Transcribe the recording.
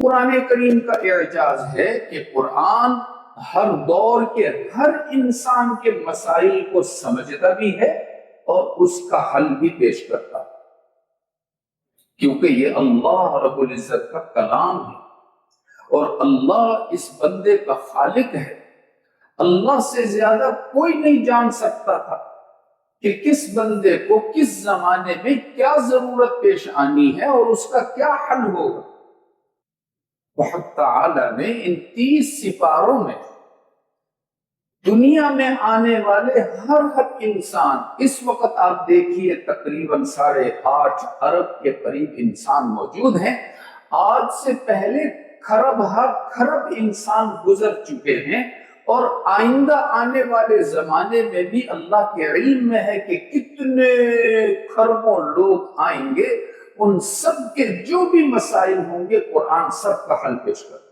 قرآن کریم کا اعجاز ہے کہ قرآن ہر دور کے ہر انسان کے مسائل کو سمجھتا بھی ہے اور اس کا حل بھی پیش کرتا ہے، کیونکہ یہ اللہ رب العزت کا کلام ہے اور اللہ اس بندے کا خالق ہے۔ اللہ سے زیادہ کوئی نہیں جان سکتا تھا کہ کس بندے کو کس زمانے میں کیا ضرورت پیش آنی ہے اور اس کا کیا حل ہوگا۔ حق تعالی نے ان 30 سپاروں میں دنیا میں آنے والے ہر انسان، اس وقت آپ دیکھیے تقریباً 8.5 ارب کے قریب انسان موجود ہیں، آج سے پہلے خرب انسان گزر چکے ہیں، اور آئندہ آنے والے زمانے میں بھی اللہ کے علم میں ہے کہ کتنے خربوں لوگ آئیں گے، ان سب کے جو بھی مسائل ہوں گے قرآن سب کا حل پیش کرتا ہے۔